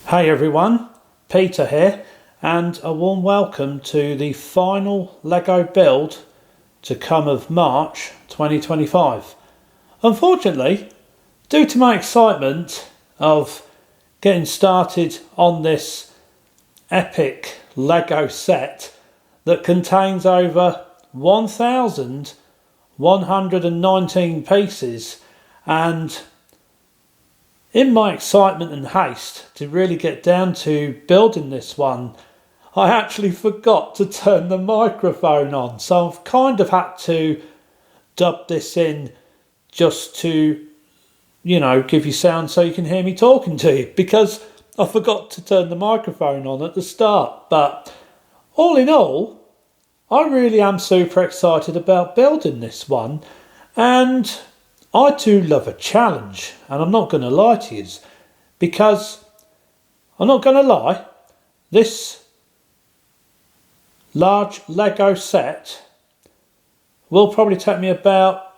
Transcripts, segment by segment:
Hey everyone, Peter here, and a warm welcome to the final Lego build to come of March 2025. Unfortunately, due to my excitement of getting started on this epic Lego set that contains over 1,119 pieces, and in my excitement and haste to really get down to building this one, I actually forgot to turn the microphone on. So I've kind of had to dub this in just to, give you sound so you can hear me talking to you, because I forgot to turn the microphone on at the start. But all in all, I really am super excited about building this one, and I do love a challenge, and I'm not going to lie to you, because I'm not going to lie, this large Lego set will probably take me about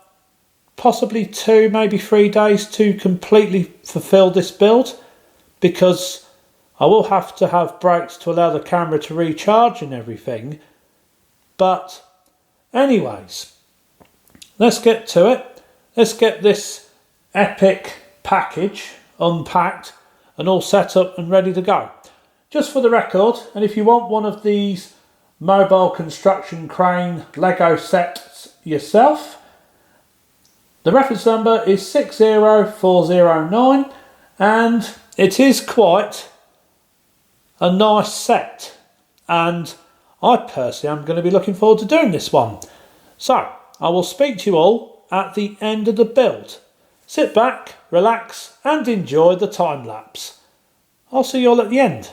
possibly 2, maybe 3 days to completely fulfill this build, because I will have to have breaks to allow the camera to recharge and everything. But anyways, let's get to it. Let's get this epic package unpacked and all set up and ready to go. Just for the record, and if you want one of these mobile construction crane Lego sets yourself, the reference number is 60409, and it is quite a nice set, and I personally am going to be looking forward to doing this one. So I will speak to you all at the end of the build. Sit back, relax, and enjoy the time lapse. I'll see you all at the end.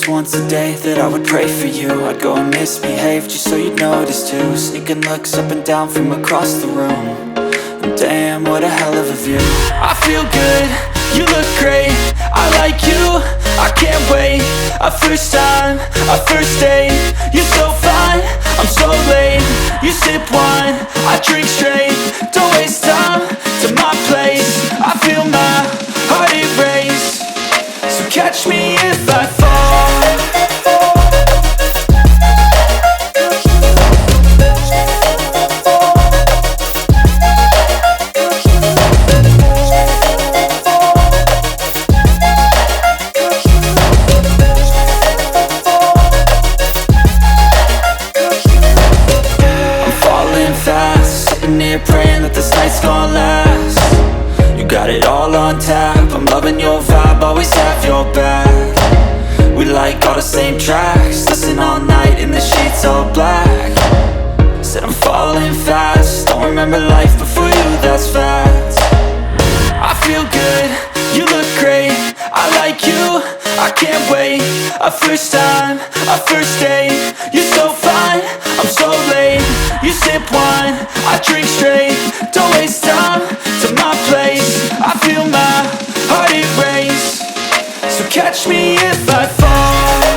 once a day that I would pray for you. I'd go and misbehave just so you'd notice too. Sneaking looks up and down from across the room. And damn, what a hell of a view. I feel good, you look great, I like you, I can't wait. A first time, a first date, you're so fine, I'm so late. You sip wine, I drink straight. Don't waste time to my place. I feel my heart erase. So catch me if I fall. Praying that this night's gonna last. You got it all on tap, I'm loving your vibe, always have your back. We like all the same tracks, listen all night in the sheets all black. Said I'm falling fast, don't remember life before you, that's fact. I feel good, you look great, I like you, I can't wait. A first time, a first date, you're so fine, I'm so late. You sip wine, I drink straight. Don't waste time to my place. I feel my heart erase. So catch me if I fall.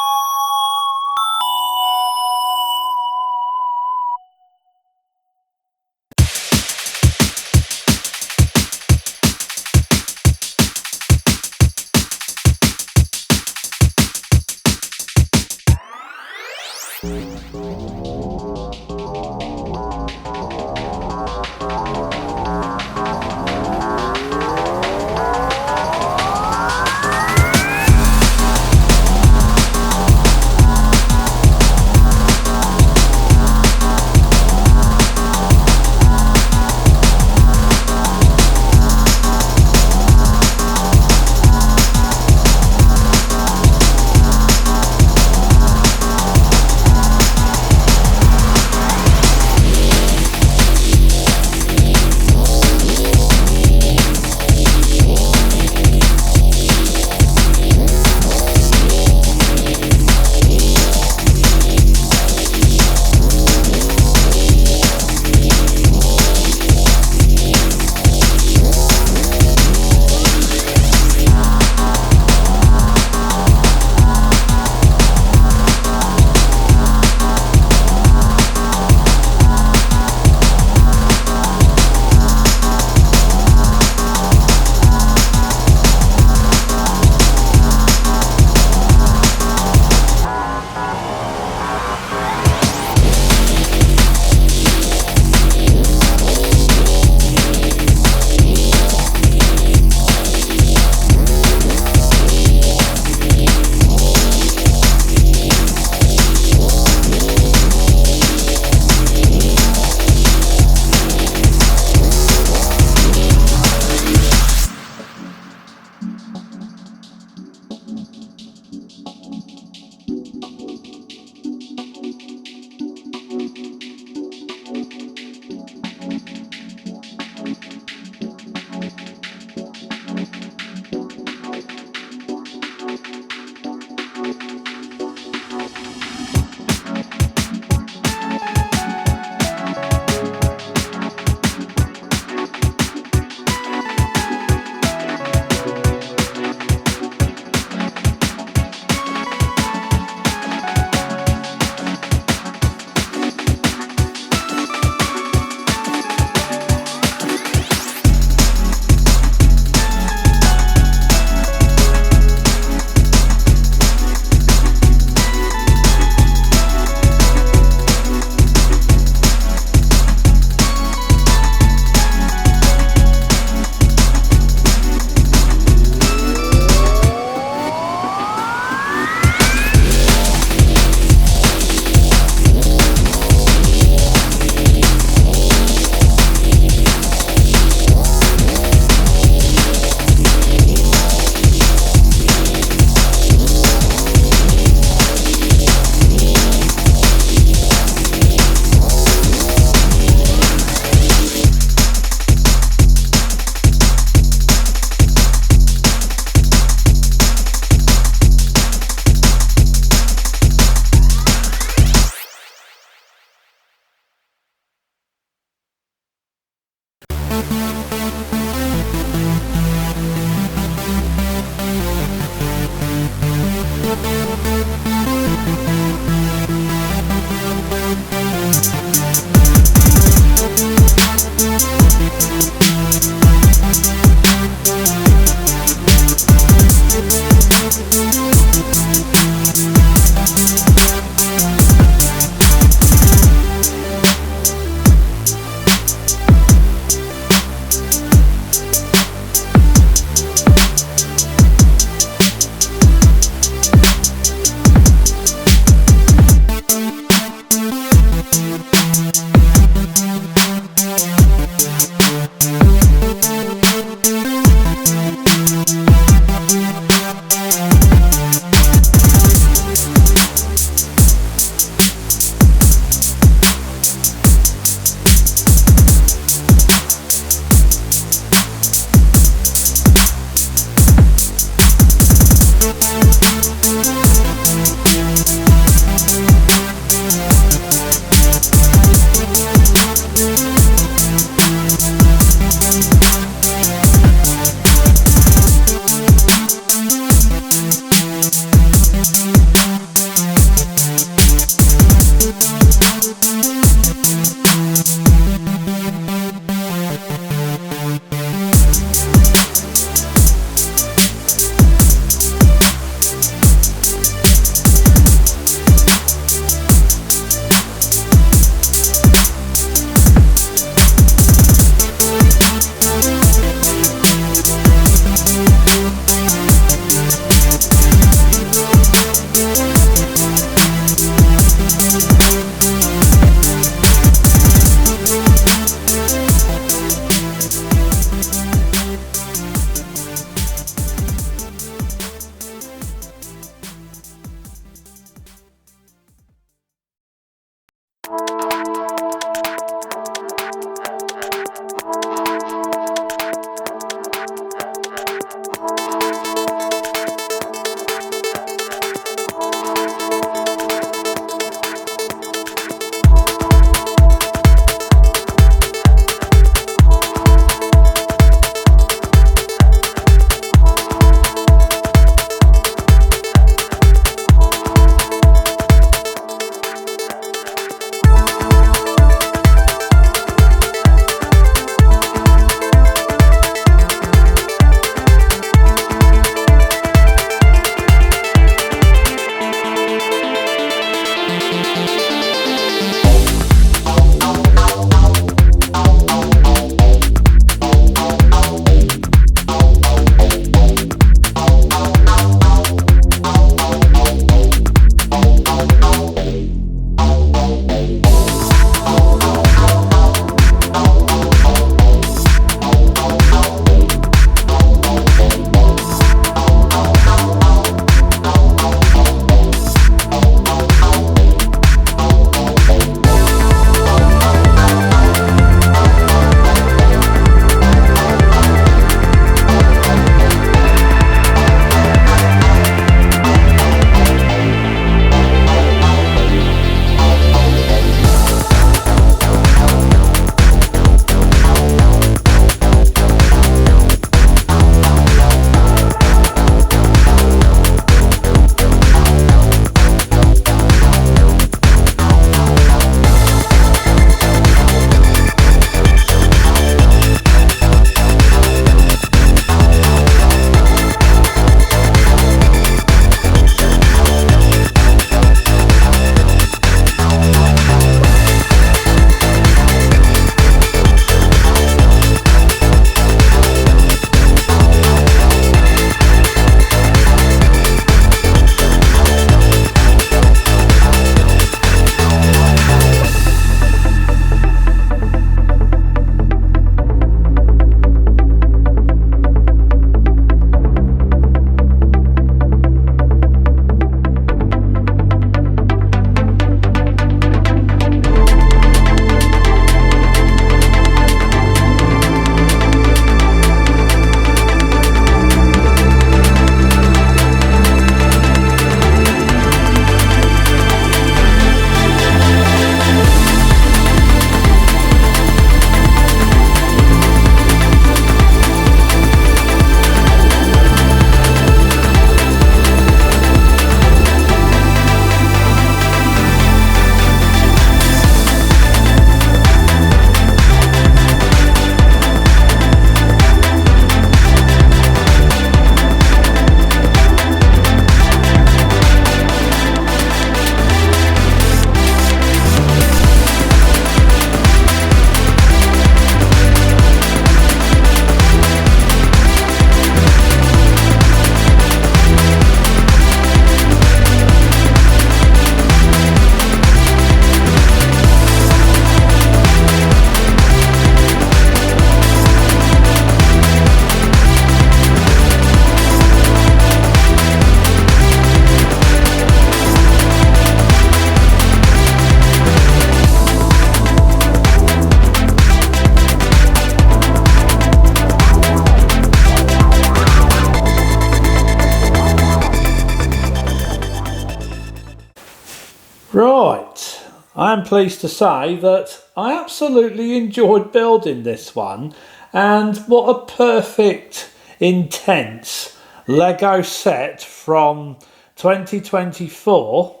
I am pleased to say that I absolutely enjoyed building this one, and what a perfect, intense Lego set from 2024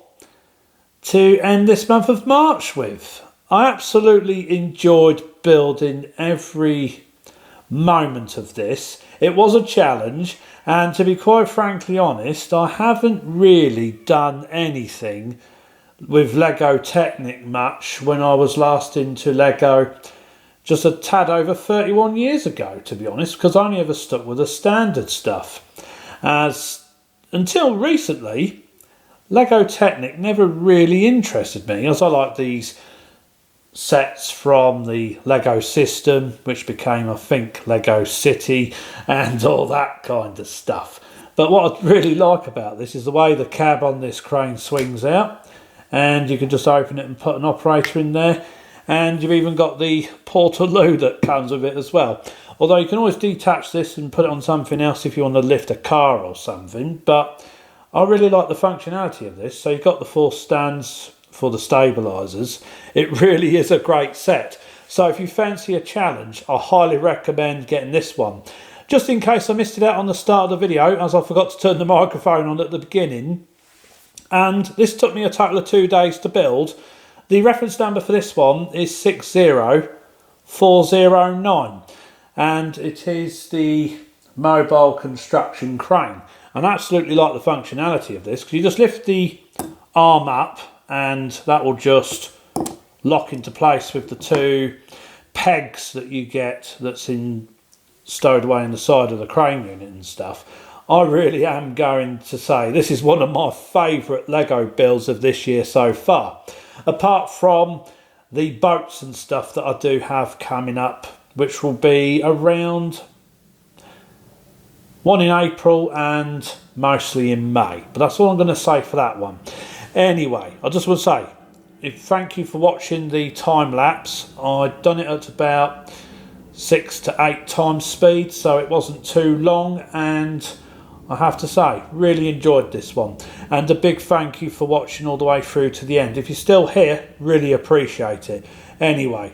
to end this month of March with. I absolutely enjoyed building every moment of this. It was a challenge, and to be quite frankly honest, I haven't really done anything with Lego Technic much when I was last into Lego just a tad over 31 years ago, to be honest, because I only ever stuck with the standard stuff. As until recently, Lego Technic never really interested me, as I like these sets from the Lego system, which became, I think, Lego City and all that kind of stuff. But what I really like about this is the way the cab on this crane swings out, and you can just open it and put an operator in there, and you've even got the portaloo that comes with it as well. Although you can always detach this and put it on something else if you want to lift a car or something, but I really like the functionality of this. So you've got the 4 stands for the stabilisers. It really is a great set. So if you fancy a challenge, I highly recommend getting this one. Just in case I missed it out on the start of the video, as I forgot to turn the microphone on at the beginning, and this took me a total of 2 days to build. The reference number for this one is 60409, and it is the mobile construction crane. And I absolutely like the functionality of this, because you just lift the arm up and that will just lock into place with the 2 pegs that you get that's stowed away in the side of the crane unit and stuff. I really am going to say this is one of my favourite Lego builds of this year so far. Apart from the boats and stuff that I do have coming up, which will be around one in April and mostly in May. But that's all I'm going to say for that one. Anyway, I just want to say, thank you for watching the time lapse. I'd done it at about 6 to 8 times speed, so it wasn't too long, and I have to say, really enjoyed this one. And a big thank you for watching all the way through to the end. If you're still here, really appreciate it. Anyway,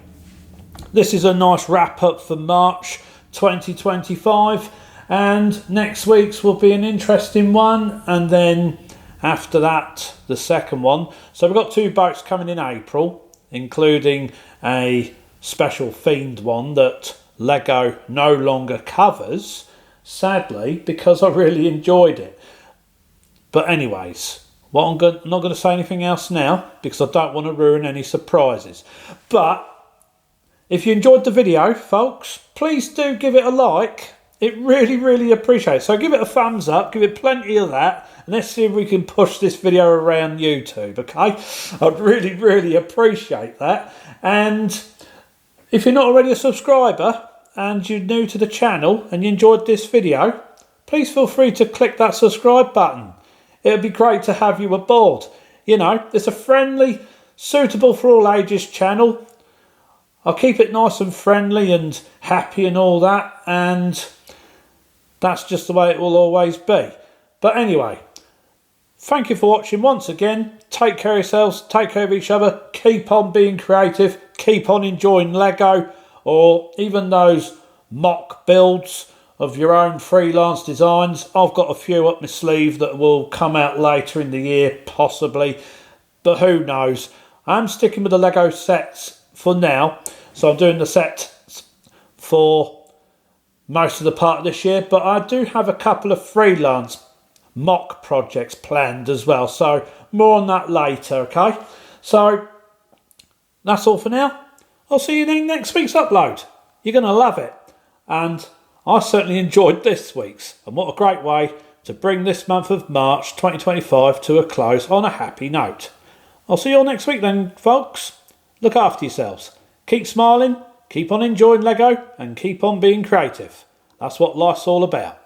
this is a nice wrap up for March 2025, and next week's will be an interesting one, and then after that, the second one. So we've got 2 boats coming in April, including a special themed one that Lego no longer covers, sadly, because I really enjoyed it. But anyways, I'm not going to say anything else now, because I don't want to ruin any surprises. But if you enjoyed the video, folks, please do give it a like. It really appreciates it. So give it a thumbs up, give it plenty of that, and let's see if we can push this video around YouTube, okay? I'd really appreciate that. And if you're not already a subscriber and you're new to the channel and you enjoyed this video, please feel free to click that subscribe button. It would be great to have you aboard. You know, it's a friendly, suitable for all ages channel. I'll keep it nice and friendly and happy and all that, and that's just the way it will always be. But anyway, thank you for watching once again. Take care of yourselves, take care of each other, keep on being creative, keep on enjoying Lego, or even those mock builds of your own freelance designs. I've got a few up my sleeve that will come out later in the year, possibly, but who knows. I'm sticking with the Lego sets for now, so I'm doing the sets for most of the part of this year, but I do have a couple of freelance mock projects planned as well, so more on that later, okay? So that's all for now. I'll see you in next week's upload. You're going to love it, and I certainly enjoyed this week's, and what a great way to bring this month of March 2025 to a close on a happy note. I'll see you all next week then, folks. Look after yourselves. Keep smiling, keep on enjoying Lego, and keep on being creative. That's what life's all about.